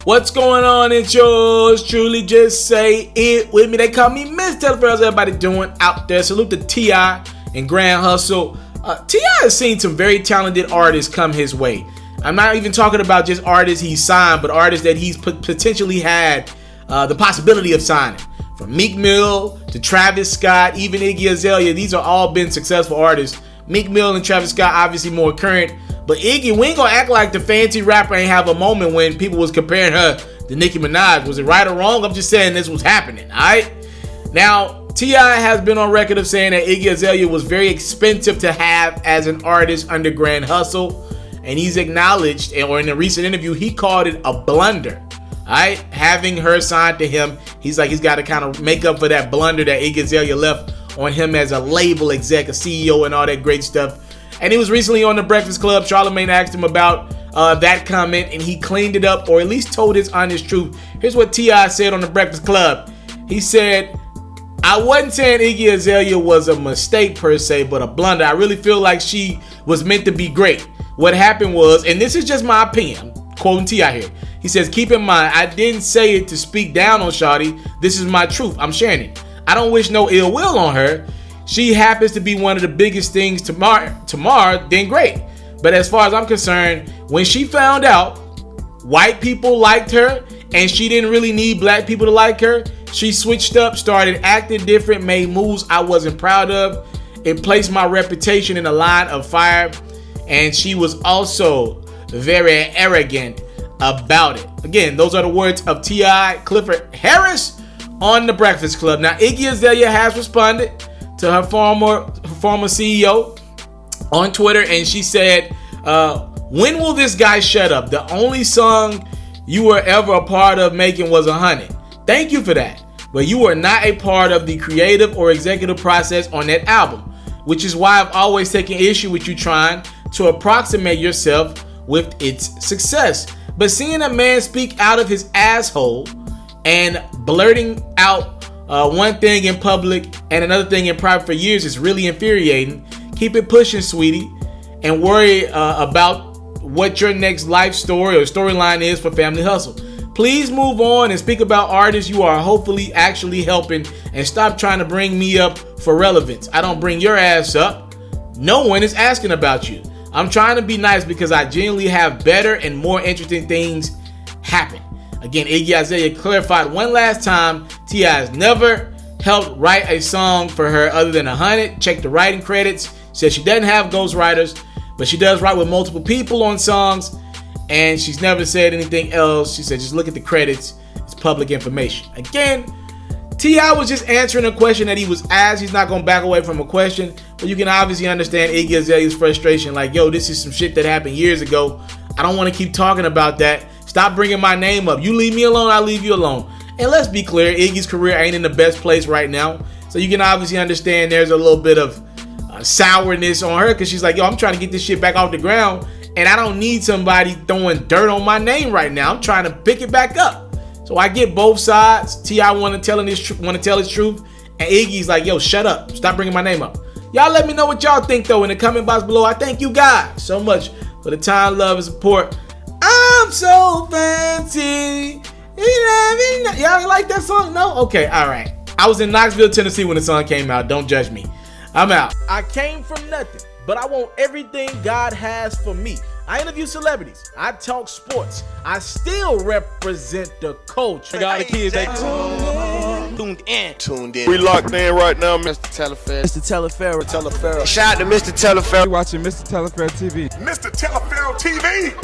What's going on? It's yours truly. Just say it with me. They call me Mr. TALIAFERRO. How's everybody doing out there? Salute to T.I. and Grand Hustle. T.I. has seen some very talented artists come his way. I'm not even talking about just artists he signed, but artists that he's potentially had the possibility of signing. From Meek Mill to Travis Scott, even Iggy Azalea, these are all been successful artists. Meek Mill and Travis Scott obviously more current, but Iggy, we ain't gonna act like the fancy rapper ain't have a moment when people was comparing her to Nicki Minaj. Was it right or wrong? I'm just saying this was happening, alright? Now, T.I. has been on record of saying that Iggy Azalea was very expensive to have as an artist under Grand Hustle, and he's acknowledged, or in a recent interview, he called it a blunder. Alright, having her signed to him, he's like he's got to kind of make up for that blunder that Iggy Azalea left on him as a label exec, a CEO, and all that great stuff. And he was recently on The Breakfast Club. Charlamagne asked him about that comment, and he cleaned it up, or at least told his honest truth. Here's what T.I. said on The Breakfast Club. He said, "I wasn't saying Iggy Azalea was a mistake per se, but a blunder. I really feel like she was meant to be great. What happened was," and this is just my opinion, I'm quoting T.I. here. He says, "Keep in mind, I didn't say it to speak down on Shawty. This is my truth. I'm sharing it. I don't wish no ill will on her. She happens to be one of the biggest things tomorrow, then great. But as far as I'm concerned, when she found out white people liked her and she didn't really need black people to like her, she switched up, started acting different, made moves I wasn't proud of. It placed my reputation in a line of fire, and she was also very arrogant about it." Again, those are the words of T.I. Clifford Harris on The Breakfast Club. Now, Iggy Azalea has responded to her former CEO on Twitter, and she said, "When will this guy shut up? The only song you were ever a part of making was 100. Thank you for that. But you were not a part of the creative or executive process on that album, which is why I've always taken issue with you trying to approximate yourself with its success. But seeing a man speak out of his asshole and blurting out one thing in public and another thing in private for years is really infuriating. Keep it pushing, sweetie, and worry about what your next life story or storyline is for Family Hustle. Please move on and speak about artists you are hopefully actually helping, and stop trying to bring me up for relevance. I don't bring your ass up. No one is asking about you. I'm trying to be nice because I genuinely have better and more interesting things happen." Again, Iggy Azalea clarified one last time, T.I. has never helped write a song for her other than 100. Check the writing credits. Says she doesn't have ghostwriters, but she does write with multiple people on songs, and she's never said anything else. She said, just look at the credits. It's public information. Again, T.I. was just answering a question that he was asked. He's not going to back away from a question, but you can obviously understand Iggy Azalea's frustration. Like, yo, this is some shit that happened years ago. I don't want to keep talking about that. Stop bringing my name up. You leave me alone, I'll leave you alone. And let's be clear, Iggy's career ain't in the best place right now. So you can obviously understand there's a little bit of sourness on her, because she's like, yo, I'm trying to get this shit back off the ground, and I don't need somebody throwing dirt on my name right now. I'm trying to pick it back up. So I get both sides. T.I. want to tell his truth, and Iggy's like, yo, shut up. Stop bringing my name up. Y'all let me know what y'all think, though, in the comment box below. I thank you guys so much for the time, love, and support. I'm so fancy. Y'all like that song? No? Okay, all right. I was in Knoxville, Tennessee when the song came out. Don't judge me. I'm out. I came from nothing, but I want everything God has for me. I interview celebrities. I talk sports. I still represent the culture. I got the kids, they tuned in. We locked in right now, Mr. TALIAFERRO. TALIAFERRO. Shout out to Mr. TALIAFERRO. You're watching Mr. TALIAFERRO TV. Mr. TALIAFERRO TV.